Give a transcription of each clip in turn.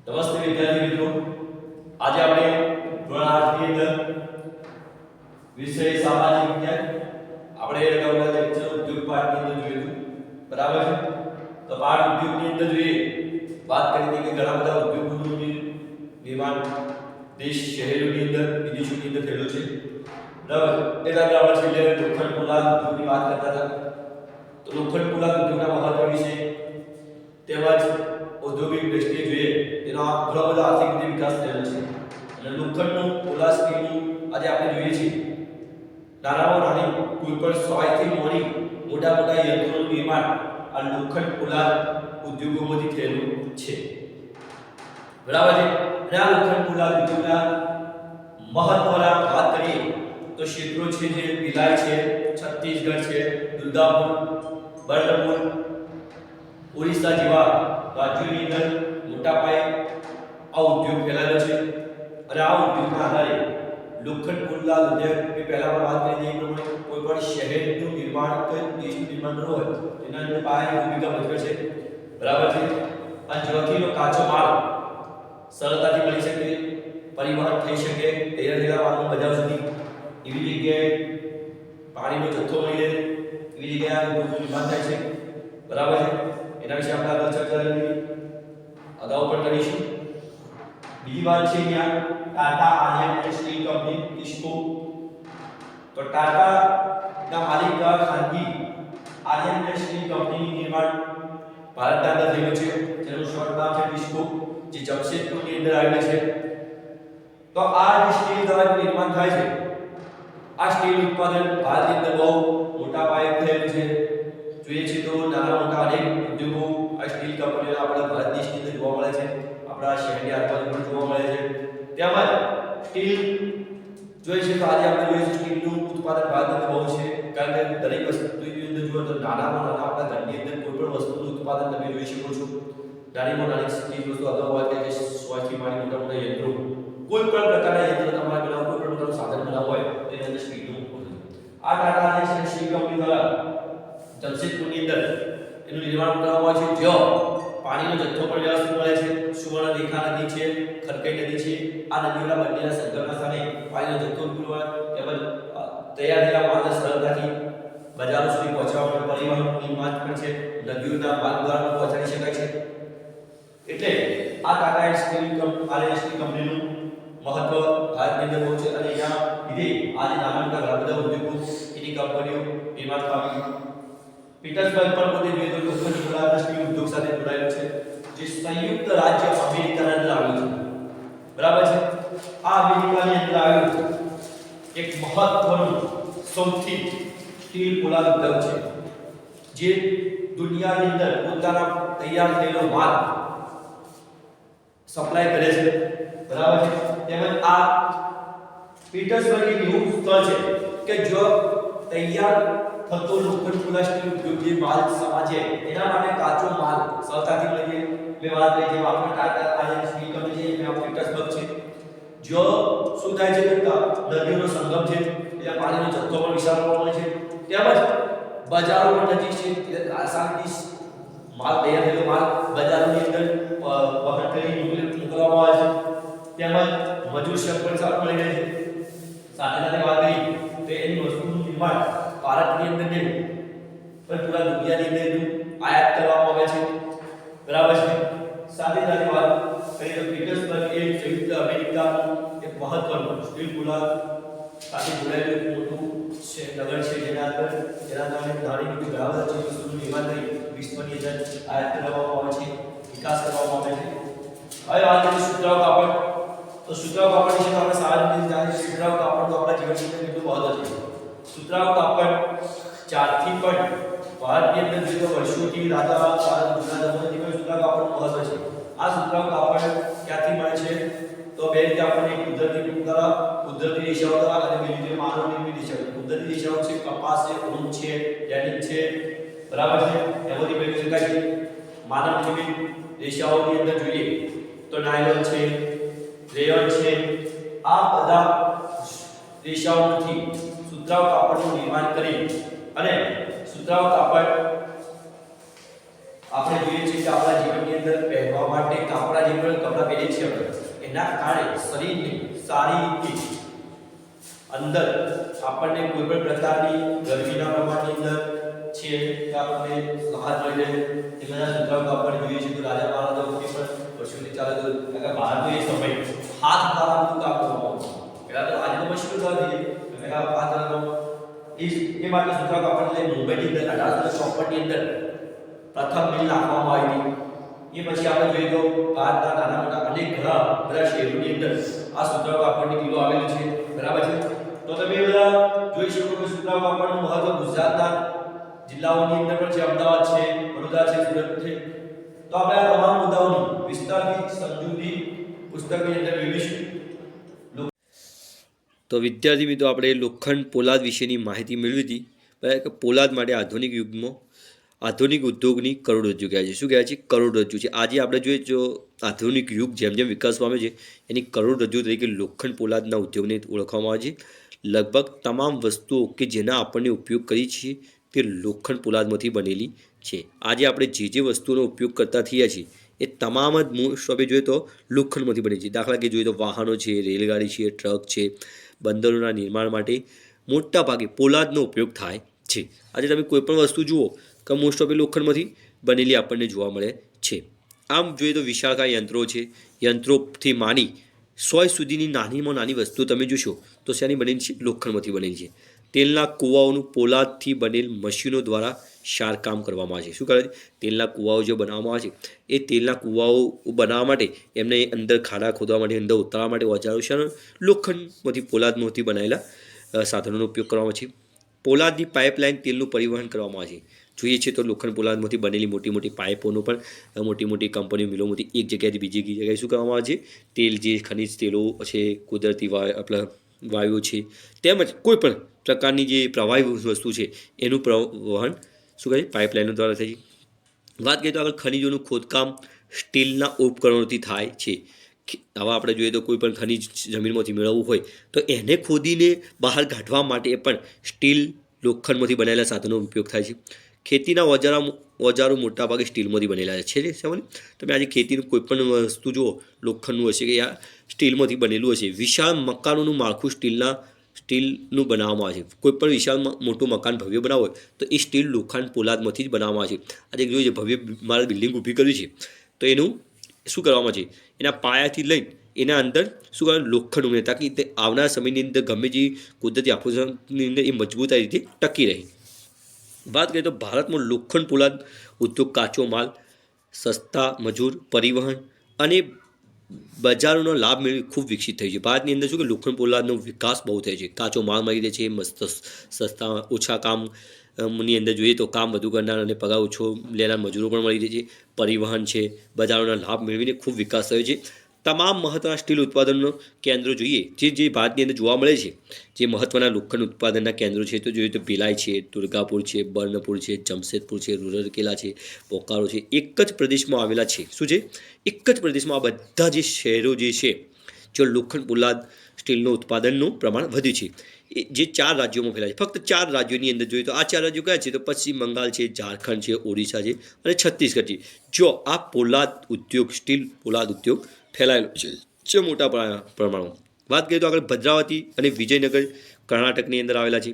નમસ્તે વિદ્યાર્થી મિત્રો, આજે આપણે ધોરણ 8 ની અંદર વિષય સામાજિક વિજ્ઞાન આપણે અગાઉના લેક્ચર ઉદ્યોગ પાઠની અંદર જોયું બરાબર છે. તો પાઠ ઉદ્યોગની અંદર જોઈએ વાત કરી હતી કે ઘણા બધા ઉદ્યોગોનું નિર્માણ દેશ શહેરોની અંદર વિદેશોની અંદર થયેલું છે બરાબર. એના આપણે છેલ્લે લોખંડ પોલાદ ઉદ્યોગની વાત કરતા હતા. તો લોખંડ પોલાદ ઉદ્યોગના મહત્વ વિશે તેમજ ઔદ્યોગિક દ્રષ્ટિએ જોઈએ તેનો ઘણો બધો આર્થિક રીતે વિકાસ થયેલો છે. અને લોખંડનું પોલાદ સ્ટીલનું આજે આપણે જોઈએ છીએ નાનામાં નાની કોઈ પણ સોયથી મોડી મોટા મોટા યંત્રોનું નિર્માણ આ લોખંડ પોલાદ ઉદ્યોગોમાંથી થયેલું છે બરાબર છે. અને આ લોખંડ પોલાદ ઉદ્યોગના મહત્વના વાત કરીએ તો ક્ષેત્રો છે જે ભિલાઈ છે, છત્તીસગઢ છે, દુર્ગાપુર, બર્નપુર, ઓરિસ્સા જેવા રાજ્યોની અંદર મોટા પાયે આ ઉદ્યોગ ફેલાયેલો છે. અને આ ઉદ્યોગના આધારે લોખંડ પોલાદ ઉદ્યોગ એ પહેલા પણ વાત કરી હતી પ્રમાણે કોઈ પણ શહેરનું નિર્માણ કે દેશનું નિર્માણ કરવું હોય તેના અંદર પાયાની ભૂમિકા ભજવે છે બરાબર છે. અને જ્યોતિનો કાચો માલ સરળતાથી મળી શકે, પરિવહન થઈ શકે, તૈયાર થયેલા માલનો બજાર સુધી એવી જગ્યાએ પાણીનો જથ્થો મળી રહે એવી જગ્યાએ ઉદ્યોગનું નિર્માણ થાય છે બરાબર છે. એના વિશે આપણે આગળ ચર્ચા કરી અગાઉ પણ કરીશું. બીજી વાત છે અહીંયા Tata iron and steel company TISCO. તો ટાટા ના માલિક ખાનગી આયર્ન એન્ડ સ્ટીલ કંપનીનું નિર્માણ ભારતના અંદર થયેલું છે જેનું શોર્ટ નામ છે ટિસ્કો, જે જમશેદપુરની અંદર આવેલું છે. તો આ જે સ્ટીલ દ્વારા નિર્માણ થાય છે આ સ્ટીલ ઉત્પાદન ભારતની અંદર બહુ મોટા પાયે થયેલું છે. જોઈએ છે તો નાના મોટા અનેક ઉદ્યોગો આ સ્ટીલ કંપનીઓ આપણા ભારત દેશની અંદર જોવા મળે છે, આપણા શહેરની આસપાસ પણ જોવા મળે છે. તેમજ સ્ટીલ જોઈએ છે તો આજે આપણે જોઈએ છે સ્ટીલનું ઉત્પાદન ભારતમાં બહુ છે, કારણ કે દરેક વસ્તુની અંદર જુઓ તો નાનામાં નાના આપણા ઘરની અંદર કોઈ પણ વસ્તુનું ઉત્પાદન તમે જોઈ શકો છો. નાનીમાં નાની ચીજ વસ્તુ અગાઉ વાત કરી છે સોયથી માંડી મોટા મોટા યંત્રો, કોઈ પણ પ્રકારના યંત્ર તમારે બનાવવું, કોઈ પણ પ્રકારનું સાધન બનાવવું હોય તેની અંદર સ્ટીલનું ઉત્પાદન આ ટાટા જે છે સ્ટીલ કંપની દ્વારા જમશેદપુરની અંદર એનું નિર્માણ કરવામાં આવે છે, જ્યાં પાણીનો જથ્થો પણ વ્યવસ્થિત મળે છે. સુવર્ણરેખા નદી છે, ખરકઈ નદી છે, આ નદીઓના બંનેના સંગમના સ્થાને પાણીનો જથ્થો પૂરવા તેમજ તૈયાર થયેલા માલને સરળતાથી બજારો સુધી પહોંચાડવા માટે પરિવહનનું નિર્માણ પણ છે, નદીઓના માર્ગ દ્વારા પહોંચાડી શકાય છે. એટલે આ ટાટા સ્ટીલ કંપનીનું મહત્વ ભારતની અંદર બહુ છે. અને એના લીધે આજે નાના મોટા ઘણા બધા ઉદ્યોગો એની કંપનીઓ નિર્માણ પામી. પીટર્સબર્ગ પણ પોતે જોઈએ તો લોખંડ પોલાદ સ્ટીલ ઉદ્યોગ સાથે જોડાયેલું છે, જે સંયુક્ત રાજ્ય અમેરિકાના અંદર આવેલું છે બરાબર છે. આ અમેરિકાની અંદર આવેલું એક મહત્વનું સૌથી સ્ટીલ પોલાદ ઉદ્યોગ છે, જે દુનિયાની અંદર પોતાના તૈયાર થયેલો માલ સપ્લાય કરે છે બરાબર છે. તેમજ આ પીટર્સબર્ગ એક એવું સ્થળ છે કે જો તૈયાર થતો લોખંડ પોલાદ સ્ટીલ ઉદ્યોગ જે માલ સમાજે એના માટે કાચો માલ સરળતાથી મળી જાય. મેં વાત કરી જેમ આપણે ટાટા આયર્ન સ્ટીલ કંપની છે એમાં પીટર્સબર્ગ છે, જો શું થાય છે કે નદીઓનો સંગમ છે એટલે પાણીનો જથ્થો પણ વિશાળ પ્રમાણમાં છે, તેમજ બજારો પણ નજીક છે એટલે આસાનીથી માલ તૈયાર થયેલો માલ બજારોની અંદર વહન કરી મોકલવામાં આવે છે. તેમજ મજૂર શક્તિ પણ સારી મળી રહે છે. સાથે સાથે વાત કરી તો એની વસ્તુનું નિર્માણ ભારતની અંદર નહીં પણ પૂરા દુનિયાની અંદર આયાત કરવામાં આવે છે બરાબર છે. સાથે સાથે વાત કરીએ તો પીટર્સબર્ગ એ સંયુક્ત અમેરિકાનું એક મહત્વનું સ્ટીલ પોલાદ સાથે જોડાયેલું એક મોટું છે નગર છે, જેના કારણે નાની મોટી ઘણા બધા ચીજ વસ્તુનું નિર્માણ કરી વિશ્વની અંદર આયાત કરવામાં આવે છે, વિકાસ કરવામાં આવે છે. હવે વાત કરીએ સુતરાઉ કાપડ. તો સુતરાઉ કાપડ વિશે આપણે સારી રીતે જાણીએ. સુતરાઉ કાપડનું આપણા જીવનની અંદર કેટલું મહત્વ છે. સુતરાઉ કાપડ ચારથી પણ ભારતની અંદર જે વર્ષોથી રાજા જૂના જમાનાથી પણ સુતરાઉ કાપડનું મહત્વ છે. આ સુતરાઉ કાપડ ક્યાંથી મળે છે તો બે રીતે આપણને કુદરતી રેશાઓ દ્વારા અને બીજી રીતે માનવ નિર્મિત રેશાઓ. કુદરતી રેશાઓ છે કપાસ છે, ઊન છે, ડેનિમ છે બરાબર છે, એમાંથી મેળવી શકાય છે. માનવ નિર્મિત રેશાઓની અંદર જોઈએ તો નાયલોન છે, રેયોન છે, આ બધા રેશાઓમાંથી સુતરાઉ કાપડનું નિર્માણ કરી અને સુતરાઉ કાપડ આપણે જોઈએ છીએ કે આપણા જીવનની અંદર પહેરવા માટે કાપડા જે પણ કપડાં પહેરીએ છીએ આપણે એના કારણે શરીરને સારી રીતે અંદર આપણને કોઈ પણ પ્રકારની ગરમીના પ્રમાણની અંદર છે કે આપણને રાહત મળી રહે એ બધા સુધારો આપણે જોઈએ છીએ. તો રાજા મહારાજા વખતે પણ વર્ષોથી ચાલે તો કારણ ભારતનો એ સમય હાથ દ્વારા કામ કરવામાં આવતું. પહેલા તો આજે તો મશીનો દ્વારા દઈએ હાથ દ્વારા એ માટે સુધારો આપણને મુંબઈની અંદર 1854 ની અંદર પ્રથમ મિલ નાખવામાં આવી હતી. એ પછી આપણે જોઈએ તો ભારતના નાના મોટા અનેક ઘણા બધા શહેરોની અંદર આ સુધારો કાપડની મિલો આવેલી છે. બરાબર છે. તો તમે બધા જોઈ શકો છો સુધારો કાપડનું મહત્વ ગુજરાતના જિલ્લાઓની અંદર પણ છે. અમદાવાદ છે, વડોદરા છે, સુરત છે. તો આપણે આ તમામ મુદ્દાઓની વિસ્તારથી સમજૂતી પુસ્તકની અંદર મેળવીશું. તો વિદ્યાર્થી મિત્રો આપણે લોખંડ પોલાદ વિશેની માહિતી મેળવી હતી. બરાબર કે પોલાદ માટે આધુનિક યુગમાં આધુનિક ઉદ્યોગની કરોડરજ્જુ કહેવાય છે. શું કહેવાય છે? કરોડરજ્જુ છે. આજે આપણે જોઈએ જો આધુનિક યુગ જેમ જેમ વિકાસ પામે છે એની કરોડરજ્જુ તરીકે લોખંડ પોલાદના ઉદ્યોગને ઓળખવામાં આવે છે. લગભગ તમામ વસ્તુઓ કે જેના આપણને ઉપયોગ કરીએ છીએ તે લોખંડ પોલાદમાંથી બનેલી છે. આજે આપણે જે વસ્તુઓનો ઉપયોગ કરતા થયા છીએ એ તમામ જ મોસ્ટ ઓફ જોઈએ તો લોખંડમાંથી બની છે. દાખલા કે જોઈએ તો વાહનો છે, રેલગાડી છે, ટ્રક છે, બંદરોના નિર્માણ માટે મોટા ભાગે પોલાદનો ઉપયોગ થાય છે. આજે તમે કોઈ પણ વસ્તુ જુઓ કે મોસ્ટ ઓફ લોખંડમાંથી બનેલી આપણને જોવા મળે છે. આમ જોઈએ તો વિશાળકાય યંત્રો છે. યંત્રોથી માંડી 100 સુધીની નાનીમાં નાની વસ્તુ તમે જોશો તો શેની બનેલી છે? લોખંડમાંથી બનેલી છે. તેલના કૂવાઓનું પોલાદથી બનેલ મશીનો દ્વારા શારકામ કરવામાં આવે છે. શું કરે છે? તેલના કૂવાઓ જે બનાવવામાં આવે છે એ તેલના કૂવાઓ બનાવવા માટે એમને અંદર ખાડા ખોદવા માટે અંદર ઉતારવા માટે ઓજારો છે લોખંડમાંથી પોલાદમાંથી બનાવેલા સાધનોનો ઉપયોગ કરવામાં આવે છે. પોલાદની પાઇપલાઇન તેલનું પરિવહન કરવામાં આવે છે. જોઈએ છીએ તો લોખંડ પોલાદમાંથી બનેલી મોટી મોટી પાઇપોનું પણ મોટી મોટી કંપનીઓ મિલોમાંથી એક જગ્યાએથી બીજી જગ્યાએ શું કરવામાં આવે છે? તેલ જે ખનિજ તેલો છે, કુદરતી આપણા વાયુઓ છે, તેમજ કોઈ પણ પ્રકારની જે પ્રવાહી વસ્તુ છે એનું પરિવહન શું કહે? પાઇપલાઇનો દ્વારા થાય છે. વાત કરીએ તો આગળ ખનિજોનું ખોદકામ સ્ટીલના ઉપકરણોથી થાય છે. હવે આપણે જોઈએ તો કોઈ પણ ખનિજ જમીનમાંથી મેળવવું હોય તો એને ખોદીને બહાર કાઢવા માટે પણ સ્ટીલ લોખંડમાંથી બનેલા સાધનોનો ઉપયોગ થાય છે. ખેતીના ઓજારો મોટાભાગે સ્ટીલમાંથી બનેલા છે. તમે આજે ખેતીનું કોઈ પણ વસ્તુ જુઓ લોખંડનું હશે કે યા સ્ટીલમાંથી બનેલું હશે. વિશાળ મકાનોનું માળખું સ્ટીલનું બનાવવામાં આવે છે. કોઈ પણ વિશાળ મોટું મકાન ભવ્ય બનાવવું હોય તો એ સ્ટીલ લોખંડ પોલાદમાંથી જ બનાવવામાં આવે છે. આજે જોઈએ ભવ્ય મારે બિલ્ડિંગ ઊભી કરવી છે તો એનું શું કરવામાં છે? એના પાયાથી લઈને એના અંદર શું કરે? લોખંડ ઉમેરે તાકી તે આવનાર સમયની અંદર ગમે તે કુદરતી આફતની અંદર એ મજબૂતાઈ રીતે ટકી રહે. વાત કરીએ તો ભારતમાં લોખંડ પોલાદ ઉદ્યોગ કાચો માલ, સસ્તા મજૂર, પરિવહન અને બજારોનો લાભ મેળવી ખૂબ વિકસિત થયું છે. ભારતની અંદર શું કે લોખંડ પોલાદનો વિકાસ બહુ થયો છે. કાચો માલ મળી રહે છે, મસ્ત સસ્તા ઓછા કામની અંદર જોઈએ તો કામ વધુ કરનાર અને પગાર ઓછો લેનાર મજૂરો પણ મળી રહે છે. પરિવહન છે, બજારોના લાભ મેળવીને ખૂબ વિકાસ થયો છે. તમામ મહત્ત્વના સ્ટીલ ઉત્પાદનનો કેન્દ્રો જોઈએ જે ભારતની અંદર જોવા મળે છે. જે મહત્ત્વના લોખંડ ઉત્પાદનના કેન્દ્રો છે તો જોઈએ તો ભિલાઈ છે, દુર્ગાપુર છે, બર્નપુર છે, જમશેદપુર છે, રૂરકેલા છે, બોકારો છે, એક જ પ્રદેશમાં આવેલા છે. શું છે? એક જ પ્રદેશમાં આ બધા જે શહેરો જે છે જે લોખંડ પોલાદ સ્ટીલનું ઉત્પાદનનું પ્રમાણ વધ્યું છે એ જે 4 રાજ્યોમાં ફેલાય છે. ફક્ત 4 રાજ્યોની અંદર જોઈએ તો આ 4 રાજ્યો કયા છે? તો પશ્ચિમ બંગાળ છે, ઝારખંડ છે, ઓડિશા છે અને છત્તીસગઢ છે. જો આ પોલાદ ઉદ્યોગ સ્ટીલ પોલાદ ઉદ્યોગ ફેલાયેલો છે મોટા પ્રમાણમાં. વાત કરીએ તો આગળ ભદ્રાવતી અને વિજયનગર કર્ણાટકની અંદર આવેલા છે.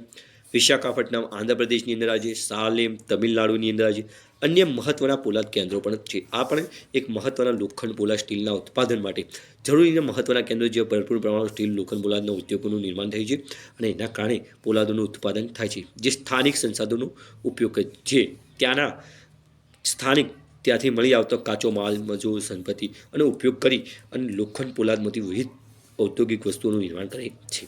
વિશાખાપટ્ટનમ આંધ્રપ્રદેશની અંદર આવે છે. સાલેમ તમિલનાડુની અંદર આવે છે. અન્ય મહત્ત્વના પોલાદ કેન્દ્રો પણ છે. આ પણ એક મહત્ત્વના લોખંડ પોલાદ સ્ટીલના ઉત્પાદન માટે જરૂરી મહત્ત્વના કેન્દ્રો જે ભરપૂર પ્રમાણમાં સ્ટીલ લોખંડ પોલાદના ઉદ્યોગોનું નિર્માણ થયું છે અને એના કારણે પોલાદોનું ઉત્પાદન થાય છે. જે સ્થાનિક સંસાધનોનો ઉપયોગ કરે છે ત્યાંના સ્થાનિક ત્યાંથી મળી આવતો કાચો માલ, મજૂર, સંપત્તિ અને ઉપયોગ કરી અને લોખંડ પોલાદમાંથી વિવિધ ઔદ્યોગિક વસ્તુઓનું નિર્માણ કરે છે.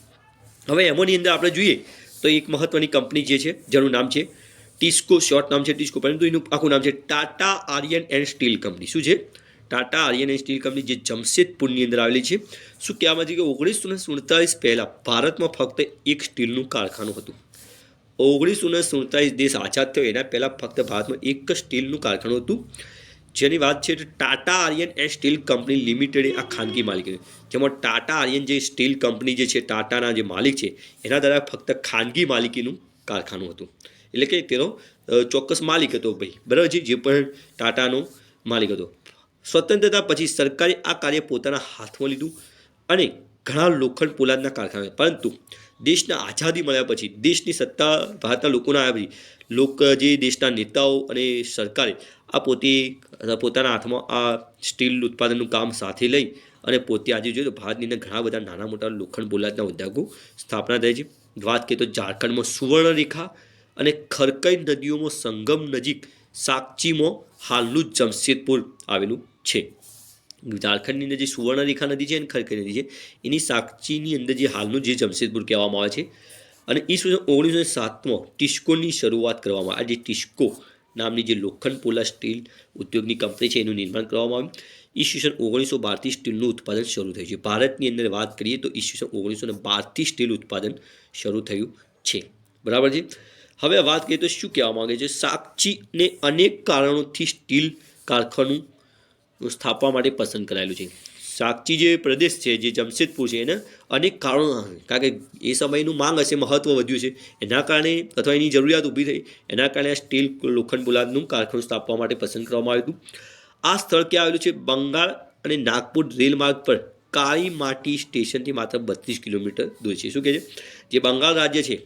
હવે એમોની અંદર આપણે જોઈએ તો એક મહત્ત્વની કંપની જે છે જેનું નામ છે ટિસ્કો, શોર્ટ નામ છે ટિસ્કો, પરંતુ એનું આખું નામ છે Tata iron and steel company. શું છે? Tata iron and steel company જે જમશેદપુરની અંદર આવેલી છે. શું કહેવામાં છે કે 1947 પહેલાં ભારતમાં ફક્ત એક સ્ટીલનું કારખાનું હતું. 1947 દેશ આઝાદ થયો એના પહેલાં ફક્ત ભારતમાં એક જ સ્ટીલનું કારખાનું હતું જેની વાત છે Tata iron and steel company limited. આ ખાનગી માલિકી જેમાં ટાટા આયર્ન જે સ્ટીલ કંપની જે છે ટાટાના જે માલિક છે એના દ્વારા ફક્ત ખાનગી માલિકીનું કારખાનું હતું. એટલે કે તેનો ચોક્કસ માલિક હતો ભાઈ, બરાબર છે, જે પણ ટાટાનો માલિક હતો. સ્વતંત્રતા પછી સરકારે આ કાર્ય પોતાના હાથમાં લીધું અને ઘણા લોખંડ પોલાદના કારખાના, પરંતુ દેશના આઝાદી મળ્યા પછી દેશની સત્તા ભારતના લોકોના આવ્યા પછી જે દેશના નેતાઓ અને સરકારે આ પોતાના હાથમાં આ સ્ટીલ ઉત્પાદનનું કામ સાથે લઈ અને પોતે આજે જોઈએ તો ભારતની અંદર ઘણા બધા નાના મોટા લોખંડ પોલાદના ઉદ્યોગો સ્થાપના થઈ છે. વાત કરીએ તો ઝારખંડમાં સુવર્ણરેખા અને ખરકઈ નદીઓમાં સંગમ નજીક સાકચીમાં હાલનું જમશેદપુર આવેલું છે. ઝારખંડની અંદર જે સુવર્ણરેખા નદી છે અને ખરકઈ નદી છે એની સાકચીની અંદર જે હાલનું જે જમશેદપુર કહેવામાં આવે છે. અને ઈસવીસન 1907માં ટિસ્કોની શરૂઆત કરવામાં આવી. આ જે ટિસ્કો નામની જે લોખંડ પોલાદ સ્ટીલ ઉદ્યોગની કંપની છે એનું નિર્માણ કરવામાં આવ્યું. ઈસવીસન 1912થી સ્ટીલનું ઉત્પાદન શરૂ થયું છે. ભારતની અંદર વાત કરીએ તો ઈસવીસન 1912થી સ્ટીલ ઉત્પાદન શરૂ થયું છે, બરાબર છે. હવે વાત કરીએ તો શું કહેવા માંગે છે, સાકચીને અનેક કારણોથી સ્ટીલ કારખાનું સ્થાપવા માટે પસંદ કરાયેલું છે. સાકચી જે પ્રદેશ છે, જે જમશેદપુર છે, એને અનેક કારણો, કારણ કે એ સમયનું માંગ હશે, મહત્વ વધ્યું છે, એના કારણે અથવા એની જરૂરિયાત ઊભી થઈ, એના કારણે આ સ્ટીલ લોખંડ પોલાદનું કારખાનું સ્થાપવા માટે પસંદ કરવામાં આવ્યું હતું. આ સ્થળ ક્યાં આવેલું છે? બંગાળ અને નાગપુર રેલ માર્ગ પર કાળી માટી સ્ટેશનથી માત્ર 32 કિલોમીટર દૂર છે. શું કહે છે? જે બંગાળ રાજ્ય છે,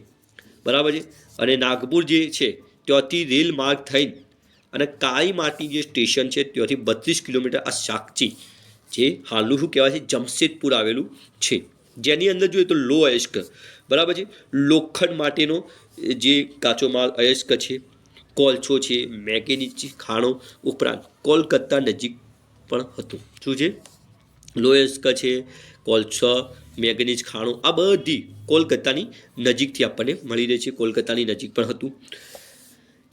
બરાબર છે, અને નાગપુર જે છે ત્યાંથી રેલ માર્ગ થઈ અને કાળી માટી જે સ્ટેશન છે ત્યાંથી 32 કિલોમીટર આ સાકચી જે હાલનું શું કહેવાય છે જમશેદપુર આવેલું છે. જેની અંદર જોઈએ તો લો અયસ્ક, બરાબર છે, લોખંડ માટેનો જે કાચો માલ અયસ્ક છે, કોલસો છે, મેંગેનીઝ ખાણો ઉપરાંત કોલકાતા નજીક પણ હતું. શું છે? લો અયસ્ક છે, કોલસો, મેંગેનીઝ ખાણો, આ બધી કોલકાતાની નજીકથી આપણને મળી રહે છે. કોલકાતાની નજીક પણ હતું.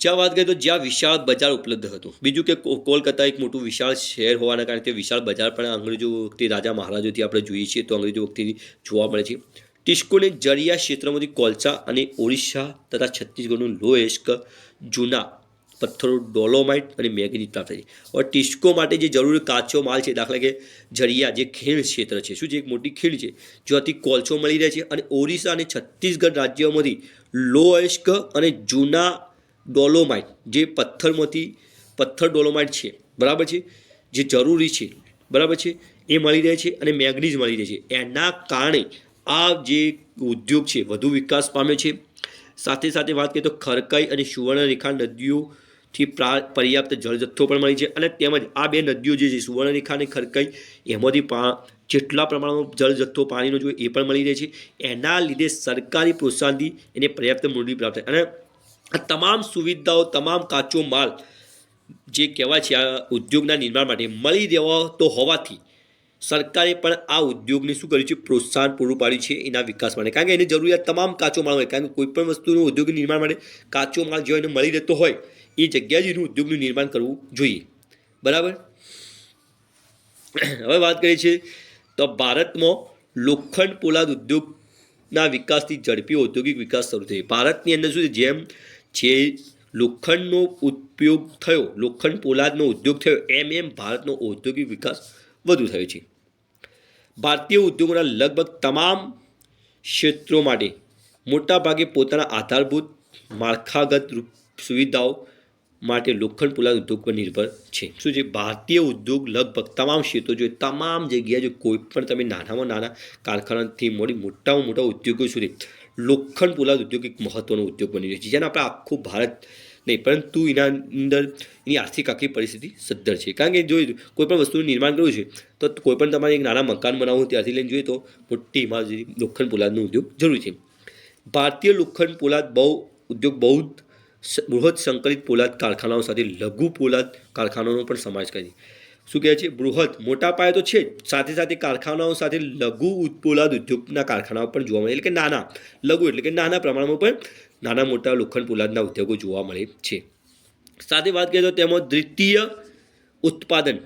જ્યાં વાત કરીએ તો જ્યાં વિશાળ બજાર ઉપલબ્ધ હતું. બીજું કે કોલકાતા એક મોટું વિશાળ શહેર હોવાના કારણે તે વિશાળ બજાર પણ અંગ્રેજો વખતે રાજા મહારાજોથી આપણે જોઈએ છીએ તો અંગ્રેજો વખતેથી જોવા મળે છે. ટિસ્કોને જરિયા ક્ષેત્રમાંથી કોલસા અને ઓડિશા તથા છત્તીસગઢનું લો અયસ્ક જૂના પથ્થરો ડોલોમાઇટ અને મેંગેનીઝ પ્રાપ્ત થાય છે. और ટિસ્કો માટે જે જરૂરી કાચો માલ છે, દાખલા કે જરિયા જે ખીણ ક્ષેત્ર છે, શું છે, એક મોટી ખીણ છે જ્યાંથી કોલસો મળી રહે છે, અને ઓડિશા અને છત્તીસગઢ રાજ્યોમાંથી લો અયસ્ક અને જૂના ડોલોમાઇટ જે પથ્થર ડોલોમાઇટ છે, બરાબર છે, જે જરૂરી છે, બરાબર છે, એ મળી રહે છે, અને મેંગનીઝ મળી રહે છે. એના કારણે આ જે ઉદ્યોગ છે વધુ વિકાસ પામ્યો છે. સાથે સાથે વાત કરીએ તો ખરકઈ અને સુવર્ણરેખા નદીઓથી પર્યાપ્ત જળજથ્થો પણ મળી છે, અને તેમજ આ બે નદીઓ જે છે સુવર્ણરેખા અને ખરકઈ એમાંથી જેટલા પ્રમાણમાં જળજથ્થો પાણીનો જોઈએ એ પણ મળી રહે છે. એના લીધે સરકારી પ્રોત્સાહનથી એને પર્યાપ્ત મૂડી પ્રાપ્ત થાય, અને આ તમામ સુવિધાઓ, તમામ કાચો માલ જે કહેવાય છે આ ઉદ્યોગના નિર્માણ માટે મળી રહેતો હોવાથી સરકારે પણ આ ઉદ્યોગને શું કર્યું છે? પ્રોત્સાહન પૂરું પાડ્યું છે એના વિકાસ માટે. કારણ કે એની જરૂરિયાત તમામ કાચો માલ હોય, કારણ કે કોઈ પણ વસ્તુનું ઉદ્યોગ નિર્માણ માટે કાચો માલ જો એને મળી રહેતો હોય એ જગ્યાએ જ એનું ઉદ્યોગનું નિર્માણ કરવું જોઈએ, બરાબર. હવે વાત કરીએ છીએ તો ભારતમાં લોખંડ પોલાદ ઉદ્યોગના વિકાસથી ઝડપી ઔદ્યોગિક વિકાસ શરૂ થયો. ભારતની અંદર શું છે, જેમ જે લોખંડનો ઉપયોગ થયો, લોખંડ પોલાદનો ઉદ્યોગ થયો, એમ ભારતનો ઔદ્યોગિક વિકાસ વધુ થયો છે. ભારતીય ઉદ્યોગોના લગભગ તમામ ક્ષેત્રો માટે મોટાભાગે પોતાના આધારભૂત માળખાગત સુવિધાઓ માટે લોખંડ પોલાદ ઉદ્યોગ પર નિર્ભર છે. શું છે? ભારતીય ઉદ્યોગ લગભગ તમામ ક્ષેત્રો જોઈએ, તમામ જગ્યાએ જો કોઈ પણ તમે નાનામાં નાના કારખાનાથી મળી મોટામાં મોટા ઉદ્યોગો સુધી લોખંડ પોલાદ ઉદ્યોગ એક મહત્વનો ઉદ્યોગ બની રહ્યો છે, જેને આપણે આખું ભારત નહીં પરંતુ એના અંદર એની આખી પરિસ્થિતિ સદ્ધર છે. કારણ કે જો કોઈ પણ વસ્તુનું નિર્માણ કરવું છે તો કોઈ પણ તમારે એક નાના મકાન બનાવવું ત્યાંથી લઈને જોઈએ તો મોટી ઇમારત લોખંડ પોલાદનો ઉદ્યોગ જરૂરી છે. ભારતીય લોખંડ પોલાદ ઉદ્યોગ બૃહદ સંકલિત પોલાદ કારખાનાઓ સાથે લઘુ પોલાદ કારખાનાઓનો પણ સમાવેશ કરે છે. શું કહે છે? બૃહદ મોટા પાયે તો છે, સાથે સાથે કારખાનાઓ સાથે લઘુ પોલાદ ઉદ્યોગના કારખાનાઓ પણ જોવા મળે, એટલે કે નાના, લઘુ એટલે કે નાના પ્રમાણમાં પણ નાના મોટા લોખંડ પોલાદના ઉદ્યોગો જોવા મળે છે. સાથે વાત કરીએ તો તેમાં દ્વિતીય ઉત્પાદન,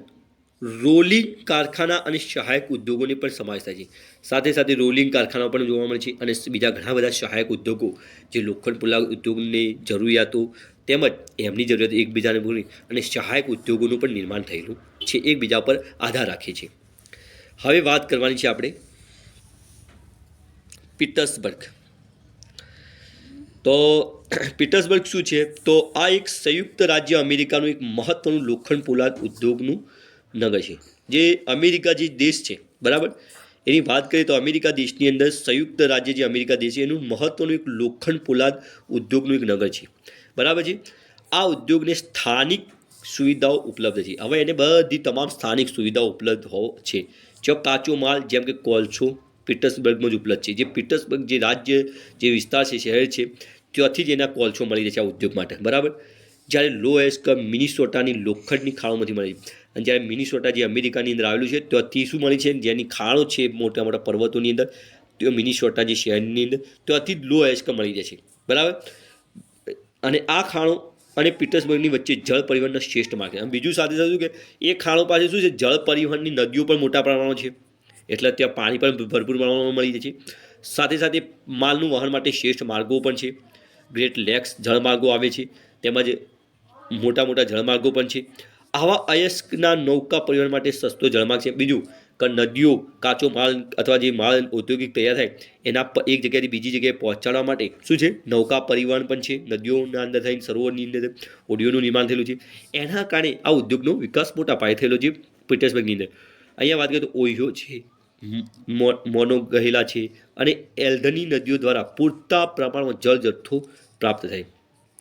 રોલિંગ કારખાના અને સહાયક ઉદ્યોગોની પણ સમાવેશ થાય છે. સાથે સાથે રોલિંગ કારખાનાઓ પણ જોવા મળે છે, અને બીજા ઘણા બધા સહાયક ઉદ્યોગો જે લોખંડ પોલાદ ઉદ્યોગની જરૂરિયાતો તેમજ એમની જરૂરિયાત એકબીજાને પૂરી અને સહાયક ઉદ્યોગોનું પણ નિર્માણ થયેલું છે, એકબીજા પર આધાર રાખે છે. હવે વાત કરવાની છે આપણે પીટર્સબર્ગ. તો પીટર્સબર્ગ શું છે તો આ એક સંયુક્ત રાજ્ય અમેરિકાનું એક મહત્વનું લોખંડ પોલાદ ઉદ્યોગનું નગર છે. જે અમેરિકા જે દેશ છે બરાબર, એની વાત કરીએ તો અમેરિકા દેશની અંદર સંયુક્ત રાજ્ય જે અમેરિકા દેશ છે એનું મહત્વનું એક લોખંડ પોલાદ ઉદ્યોગનું એક નગર છે બરાબર છે. આ ઉદ્યોગને સ્થાનિક સુવિધાઓ ઉપલબ્ધ છે. હવે એને બધી તમામ સ્થાનિક સુવિધાઓ ઉપલબ્ધ છે. જો કાચો માલ જેમ કે કોલસો પીટર્સબર્ગમાં જ ઉપલબ્ધ છે. જે પીટર્સબર્ગ જે રાજ્ય જે વિસ્તાર છે શહેર છે ત્યાંથી જ એના કોલસો મળી રહે છે આ ઉદ્યોગ માટે બરાબર. જ્યારે લોએસ્ક મિનિસોટાની લોખંડની ખાણોમાંથી મળે છે. અને જ્યારે મિનિસોટા જે અમેરિકાની અંદર આવેલું છે ત્યાંથી શું મળી છે જેની ખાણો છે મોટા મોટા પર્વતોની અંદર તે મિનિસોટા જે શહેરની અંદર ત્યાંથી જ લોએસ્ક મળી જાય છે બરાબર. અને આ ખાણો અને પીટર્સબર્ગની વચ્ચે જળ પરિવહનનો શ્રેષ્ઠ માર્ગ છે. અને બીજું સાથે શું કે એ ખાણો પાસે શું છે જળ પરિવહનની નદીઓ પણ મોટા પ્રમાણમાં છે એટલે ત્યાં પાણી પણ ભરપૂર પ્રમાણમાં મળી જાય છે. સાથે સાથે માલનું વહન માટે શ્રેષ્ઠ માર્ગો પણ છે. ગ્રેટ લેક્સ જળમાર્ગો આવે છે તેમજ મોટા મોટા જળમાર્ગો પણ છે. આવા અયસ્કના નૌકા પરિવહન માટે સસ્તો જળમાર્ગ છે. બીજું કે નદીઓ કાચો માલ અથવા જે માલ ઔદ્યોગિક તૈયાર થાય એના એક જગ્યાએથી બીજી જગ્યાએ પહોંચાડવા માટે શું છે નૌકા પરિવહન પણ છે. નદીઓના અંદર થઈને સરોવરની અંદર હોડીઓનું નિર્માણ થયેલું છે. એના કારણે આ ઉદ્યોગનો વિકાસ મોટા પાયે થયેલો છે પીટર્સબર્ગની અંદર. અહીંયા વાત કરીએ તો ઓહિયો છે, મોનોગહેલા છે અને એલ્ધની નદીઓ દ્વારા પૂરતા પ્રમાણમાં જળ જથ્થો પ્રાપ્ત થાય.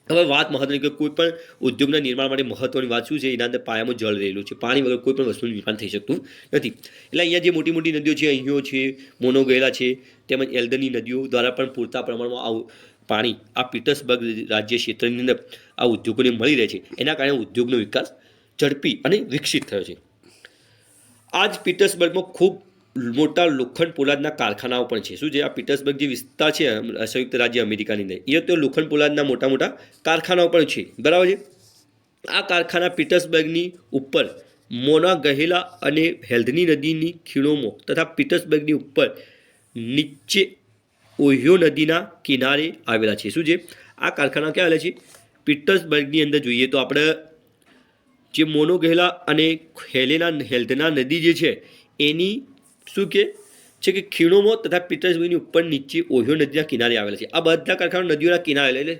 હવે વાત મહત્વની કે કોઈ પણ ઉદ્યોગના નિર્માણ માટે મહત્વની વાત શું છે એના અંદર પાયામાં જળ રહેલું છે. પાણી વગર કોઈ પણ વસ્તુનું નિર્માણ થઈ શકતું નથી. એટલે અહીંયા જે મોટી મોટી નદીઓ છે અહીંયો છે, મોનોગહેલા છે તેમજ એલ્ધની નદીઓ દ્વારા પણ પૂરતા પ્રમાણમાં આવું પાણી આ પીટર્સબર્ગ રાજ્ય ક્ષેત્રની અંદર આ ઉદ્યોગોને મળી રહે છે. એના કારણે ઉદ્યોગનો વિકાસ ઝડપી અને વિકસિત થયો છે. આ જ પીટર્સબર્ગમાં ખૂબ મોટા લોખંડ પોલાદના કારખાનાઓ પણ છે. શું છે આ પીટર્સબર્ગ જે વિસ્તાર છે સંયુક્ત રાજ્ય અમેરિકાની અંદર એ તો લોખંડ પોલાદના મોટા મોટા કારખાનાઓ પણ છે બરાબર છે. આ કારખાના પીટર્સબર્ગની ઉપર મોનાગહેલા અને હેલ્ધની નદીની ખીણોમાં તથા પીટર્સબર્ગની ઉપર નીચે ઓહિયો નદીના કિનારે આવેલા છે. શું છે આ કારખાના ક્યાં આવેલા છે પીટર્સબર્ગની અંદર જોઈએ તો આપણે જે મોનોગહેલા અને હેલ્ધના નદી જે છે એની શું કે છે કે ખીણોમાં તથા પીટર્સબર્ગની ઉપર નીચે ઓહિયો નદીના કિનારે આવેલા છે. આ બધા કારખાના નદીઓના કિનારે એટલે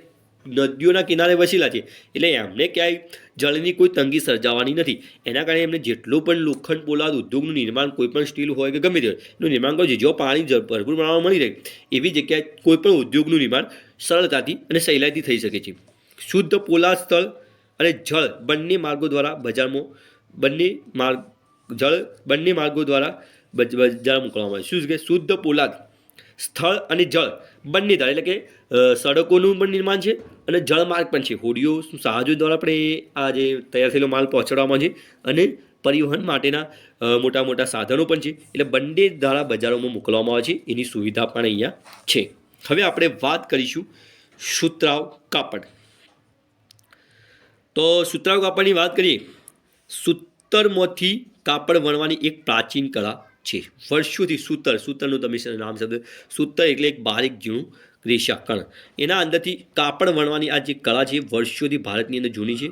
નદીઓના કિનારે વસેલા છે એટલે એમને ક્યાંય જળની કોઈ તંગી સર્જાવાની નથી. એના કારણે એમને જેટલું પણ લોખંડ પોલાદ ઉદ્યોગનું નિર્માણ કોઈ પણ સ્ટીલ હોય કે ગમે તે હોય એનું નિર્માણ કરવું છે. જો પાણી ભરપૂર પ્રમાણમાં મળી રહે એવી જગ્યાએ કોઈ પણ ઉદ્યોગનું નિર્માણ સરળતાથી અને સહેલાઈથી થઈ શકે છે. શુદ્ધ પોલાદ સ્થળ અને જળ બંને માર્ગો દ્વારા બજારમાં બંને માર્ગો દ્વારા બજાર મોકલવામાં આવે. શું કે શુદ્ધ પોલાદ સ્થળ અને જળ બંને દ્વારા એટલે કે સડકોનું પણ નિર્માણ છે અને જળમાર્ગ પણ છે. હોડીઓ જહાજો દ્વારા પણ આ જે તૈયાર થયેલો માલ પહોંચાડવામાં છે અને પરિવહન માટેના મોટા મોટા સાધનો પણ છે. એટલે બંને દ્વારા બજારોમાં મોકલવામાં આવે છે એની સુવિધા પણ અહીંયા છે. હવે આપણે વાત કરીશું સુતરાઉ કાપડ. તો સુતરાઉ કાપડની વાત કરીએ સૂતરમાંથી કાપડ વણવાની એક પ્રાચીન કળા છે. વર્ષોથી સૂતરનું તમે નામ શબ્દ સૂતર એટલે એક બારીક ઝીણું રેશા કણ એના અંદરથી કાપડ વણવાની આ જે કળા છે વર્ષોથી ભારતની અંદર જૂની છે.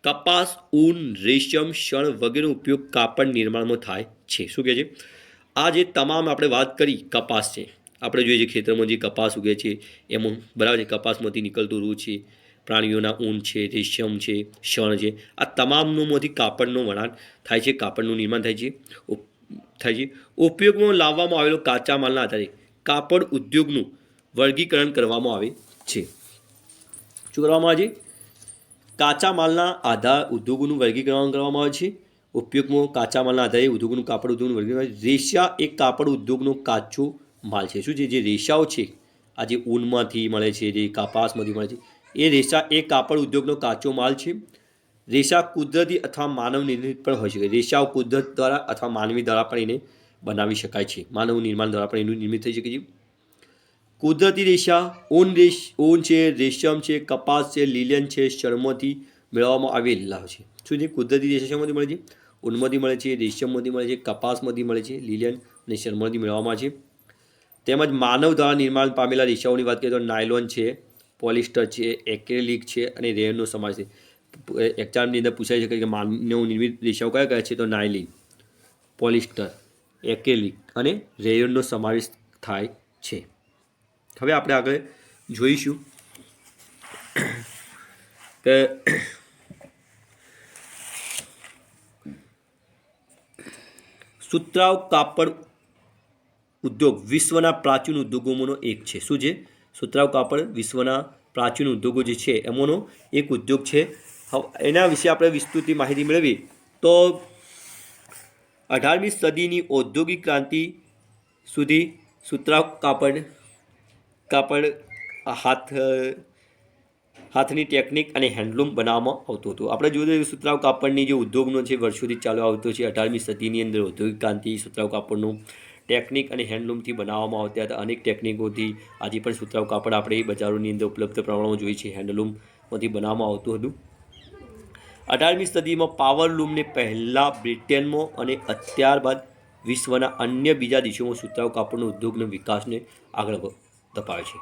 કપાસ, ઊન, રેશમ, શણ વગેરેનો ઉપયોગ કાપડ નિર્માણમાં થાય છે. શું કહે છે આ જે તમામ આપણે વાત કરી કપાસ છે આપણે જોઈએ છે ખેતરમાં જે કપાસ ઉગે છે એમાં બરાબર છે કપાસમાંથી નીકળતું રૂ છે, પ્રાણીઓના ઊન છે, રેશમ છે, શણ છે, આ તમામનોમાંથી કાપડનું વણાટ થાય છે, કાપડનું નિર્માણ થાય છે. ઉપયોગમાં લાવવામાં આવેલો કાચા માલના આધારે કાપડ ઉદ્યોગનું વર્ગીકરણ કરવામાં આવે છે. શું કરવામાં આવે છે કાચા માલના આધાર ઉદ્યોગોનું વર્ગીકરણ કરવામાં આવે છે. ઉપયોગમાં કાચા માલના આધારે ઉદ્યોગોનું કાપડ ઉદ્યોગનું વર્ગીકરણ. રેશા એક કાપડ ઉદ્યોગનો કાચો માલ છે. શું છે જે રેશાઓ છે આ જે ઊનમાંથી મળે છે જે કપાસમાંથી મળે છે એ રેશા એ કાપડ ઉદ્યોગનો કાચો માલ છે. રેશા કુદરતી અથવા માનવ નિર્મિત પણ હોઈ શકે. રેશાઓ કુદરત દ્વારા અથવા માનવી દ્વારા પણ એને બનાવી શકાય છે. માનવ નિર્માણ દ્વારા પણ એનું નિર્મિત થઈ શકે છે. કુદરતી રેશા ઊન છે, રેશમ છે, કપાસ છે, લીલન છે, શણમાંથી મેળવવામાં આવેલા છે. શું છે કુદરતી રેશા શેમાંથી મળે છે ઊનમાંથી મળે છે, રેશમમાંથી મળે છે, કપાસમાંથી મળે છે, લીલન અને શણમાંથી મેળવવામાં છે. તેમજ માનવ દ્વારા નિર્માણ પામેલા રેશાઓની વાત કરીએ તો નાયલોન છે, પોલિસ્ટર છે, એક્રેલિક છે અને રેયનનો સમાવેશ છે. એક્ઝામની અંદર પૂછાઈ શકે કે માનવ નિર્મિત રેશાઓ કયા કયા છે તો નાયલિન, પોલિસ્ટર, એક્રેલિક અને રેયનનો સમાવેશ થાય છે. હવે આપણે આગળ જોઈશું કે સુતરાઉ કાપડ ઉદ્યોગ વિશ્વના પ્રાચીન ઉદ્યોગોમાંનો એક છે. શું છે? સુતરાઉ કાપડ વિશ્વના પ્રાચીન ઉદ્યોગો જે છે એમાંનો એક ઉદ્યોગ છે. એના વિશે આપણે વિસ્તૃત માહિતી મેળવી તો 18મી સદીની ઔદ્યોગિક ક્રાંતિ સુધી સુતરાઉ કાપડ હાથની ટેકનિક અને હેન્ડલૂમ બનાવવામાં આવતું હતું. આપણે જોઈએ સુતરાઉ કાપડની જે ઉદ્યોગનો છે વર્ષોથી ચાલુ આવતો છે. 18મી સદીની અંદર ઔદ્યોગિક ક્રાંતિ સુતરાઉ કાપડનું ટેકનિક અને હેન્ડલૂમથી બનાવવામાં આવતા હતા. અનેક ટેકનિકોથી આજે પણ સુતરાઉ કાપડ આપણે બજારોની અંદર ઉપલબ્ધ પ્રમાણમાં જોઈએ છીએ. હેન્ડલૂમમાંથી બનાવવામાં આવતું હતું. 18મી સદીમાં પાવરલૂમને પહેલાં બ્રિટનમાં અને ત્યારબાદ વિશ્વના અન્ય બીજા દેશોમાં સુતરાઉ કાપડનો ઉદ્યોગના વિકાસને આગળ ધપાવે છે.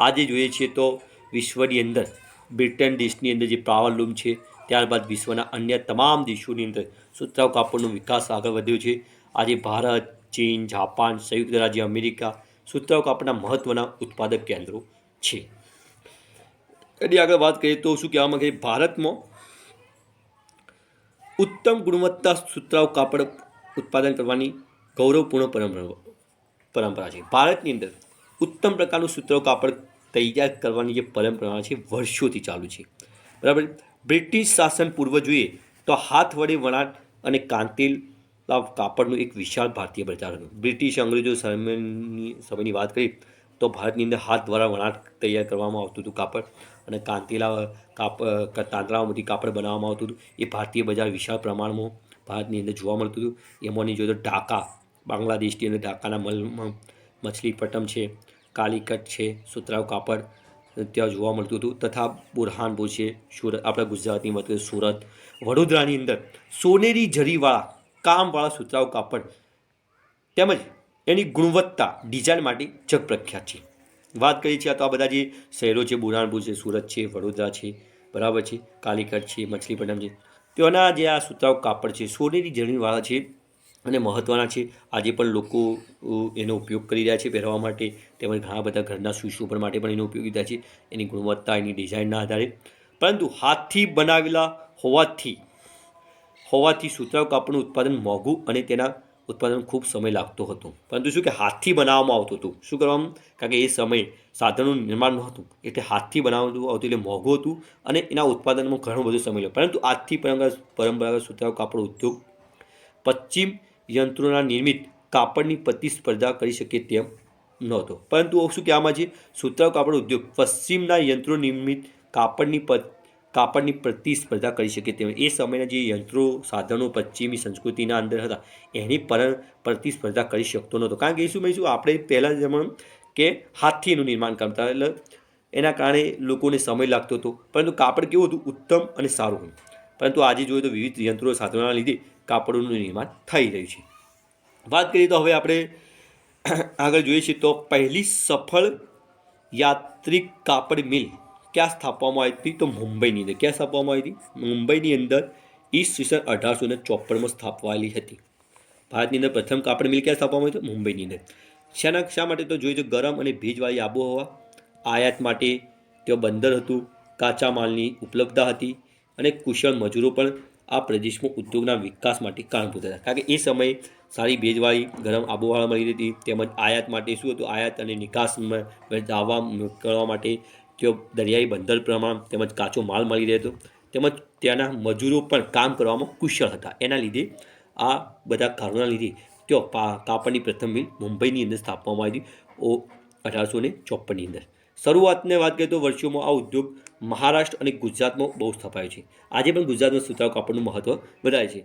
આજે જોઈએ છીએ તો વિશ્વની અંદર બ્રિટન દેશની અંદર જે પાવરલૂમ છે, ત્યારબાદ વિશ્વના અન્ય તમામ દેશોની અંદર સુતરાઉ કાપડનો વિકાસ આગળ વધ્યો છે. આજે ભારત, ચીન, જાપાન, સંયુક્ત રાજ્ય અમેરિકા સુતરાઉ કાપડના મહત્ત્વના ઉત્પાદક કેન્દ્રો છે. એની આગળ વાત કરીએ તો શું કહેવામાં આવે કે ભારતમાં ઉત્તમ ગુણવત્તા સુતરાઉ કાપડ ઉત્પાદન કરવાની ગૌરવપૂર્ણ પરંપરા છે. ભારતની અંદર ઉત્તમ પ્રકારનું સુતરાઉ કાપડ તૈયાર કરવાની જે પરંપરા છે વર્ષોથી ચાલુ છે. બરાબર. બ્રિટિશ શાસન પૂર્વ જોઈએ તો હાથ વડે વણાટ અને કાંતેલા કાપડનું એક વિશાળ ભારતીય બજાર હતું. બ્રિટિશ અંગ્રેજો સમયની વાત કરીએ તો ભારતની અંદર હાથ દ્વારા વણાટ તૈયાર કરવામાં આવતું હતું કાપડ અને તાંતણાઓમાંથી કાપડ બનાવવામાં આવતું હતું. એ ભારતીય બજાર વિશાળ પ્રમાણમાં ભારતની અંદર જોવા મળતું હતું. એમાંની જોઈએ તો ઢાકા, બાંગ્લાદેશની અંદર ઢાકાના મછલીપટ્ટમ છે, કાલિકટ છે, સુતરાઉ કાપડ ત્યાં જોવા મળતું હતું. તથા બુરહાનપુર છે, સુરત, આપણા ગુજરાતની વાત કરીએ સુરત, વડોદરાની અંદર સોનેરી જરીવાળા કામવાળા સુતરાઉ કાપડ તેમજ એની ગુણવત્તા ડિઝાઇન માટે જગપ્રખ્યાત છે. વાત કરીએ છીએ તો આ બધા જે શહેરો છે, બુરહાનપુર છે, સુરત છે, વડોદરા છે, બરાબર છે, કાલિકટ છે, મછલીપટ્ટમ છે, તેઓના જે આ સુતરાઉ કાપડ છે સોનેરી જરીવાળા છે અને મહત્ત્વના છે. આજે પણ લોકો એનો ઉપયોગ કરી રહ્યા છે પહેરવા માટે, તેમજ ઘણા બધા ઘરના સુશોભન માટે પણ એનો ઉપયોગી થાય છે એની ગુણવત્તા, એની ડિઝાઇનના આધારે. પરંતુ હાથથી બનાવેલા હોવાથી સુતરાઉ કાપડનું ઉત્પાદન મોંઘું અને તેના ઉત્પાદન ખૂબ સમય લાગતો હતો. પરંતુ શું કે હાથથી બનાવવામાં આવતું હતું. શું કરવામાં? કારણ કે એ સમયે સાધનોનું નિર્માણ નહોતું એટલે હાથથી બનાવવામાં આવતું એટલે મોંઘું હતું અને એના ઉત્પાદનમાં ઘણો બધો સમય લાગ્યો. પરંતુ આજથી પરંપરાગત સુતરાઉ કાપડ ઉદ્યોગ પશ્ચિમ યંત્રોના નિર્મિત કાપડની પ્રતિસ્પર્ધા કરી શકે તેમ નહોતો. પરંતુ શું કહેવામાં છે? સુતરાઉ કાપડ ઉદ્યોગ પશ્ચિમના યંત્રો નિર્મિત કાપડની પ્રતિસ્પર્ધા કરી શકે તેમ. એ સમયના જે યંત્રો સાધનો પશ્ચિમી સંસ્કૃતિના અંદર હતા એની પ્રતિસ્પર્ધા કરી શકતો નહોતો. કારણ કે શું આપણે પહેલાં જમાનામાં કે હાથથી એનું નિર્માણ કરતા એટલે એના કારણે લોકોને સમય લાગતો હતો. પરંતુ કાપડ કેવું હતું? ઉત્તમ અને સારું હતું. પરંતુ આજે જોઈએ તો વિવિધ યંત્રો સાધનોના લીધે કાપડોનું નિર્માણ થઈ રહ્યું છે. વાત કરીએ તો હવે આપણે આગળ જોઈએ છીએ તો પહેલી સફળ યાંત્રિક કાપડ મિલ ક્યાં સ્થાપવામાં આવી હતી? તો મુંબઈની અંદર. ક્યાં સ્થાપવામાં આવી હતી? મુંબઈની અંદર ઈસવીસન 1854માં સ્થાપવાયેલી હતી. ભારતની અંદર પ્રથમ કાપડ મિલ ક્યાં સ્થાપવામાં આવી હતી? મુંબઈની અંદર. શા માટે? તો જોઈએ તો ગરમ અને ભેજવાળી આબોહવા, આયાત માટે ત્યાં બંદર હતું, કાચા માલની ઉપલબ્ધતા હતી અને કુશળ મજૂરો પણ આ પ્રદેશમાં ઉદ્યોગના વિકાસ માટે કારણભૂત હતા. કારણ કે એ સમયે સારી ભેજવાળી ગરમ આબોહવા મળી હતી. તેમજ આયાત માટે શું હતું? આયાત અને નિકાસમાં દાવા કરવા માટે ત્યાં દરિયાઈ બંદર પ્રમાણ તેમજ કાચો માલ મળી રહેતો. તેમજ ત્યાંના મજૂરો પણ કામ કરવામાં કુશળ હતા. એના લીધે આ બધા કારણોના લીધે ત્યાં કાપડની પ્રથમ મિલ મુંબઈની અંદર સ્થાપવામાં આવી હતી 1854ની અંદર. શરૂઆતની વાત કરીએ તો વર્ષોમાં આ ઉદ્યોગ મહારાષ્ટ્ર અને ગુજરાતમાં બહુ સ્થપાયો છે. આજે પણ ગુજરાતમાં સુતરાઉ કાપડનું મહત્ત્વ વધારે છે.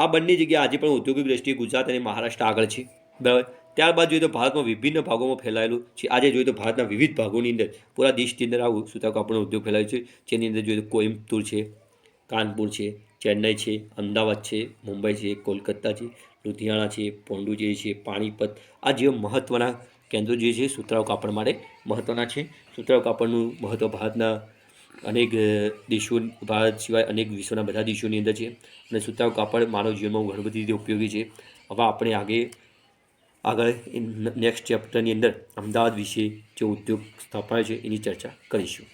આ બંને જગ્યાએ આજે પણ ઔદ્યોગિક દ્રષ્ટિએ ગુજરાત અને મહારાષ્ટ્ર આગળ છે. બરાબર. ત્યારબાદ જોઈએ તો ભારતમાં વિભિન્ન ભાગોમાં ફેલાયેલું છે. આજે જોઈએ તો ભારતના વિવિધ ભાગોની અંદર પૂરા દેશની અંદર આ સુતરાઉ કાપડનો ઉદ્યોગ ફેલાયો છે. જેની અંદર જોઈએ તો કોઇમ્બતુર છે, કાનપુર છે, ચેન્નઈ છે, અમદાવાદ છે, મુંબઈ છે, કોલકાતા છે, લુધિયાણા છે, પોંડુચેરી છે, પાણીપત, આ જેવા મહત્ત્વના કેન્દ્રો જે છે સુતરાઉ કાપડ માટે મહત્ત્વના છે. સુતરાઉ કાપડનું મહત્ત્વ ભારતના અનેક દેશો, ભારત સિવાય અનેક વિશ્વના બધા દેશોની અંદર છે અને સુતરાઉ કાપડ માનવ જીવનમાં ઘણી બધી રીતે ઉપયોગી છે. હવે આપણે આગળ નેક્સ્ટ ચેપ્ટરની અંદર અમદાવાદ વિશે જે ઉદ્યોગ સ્થાપાયો છે એની ચર્ચા કરીશું.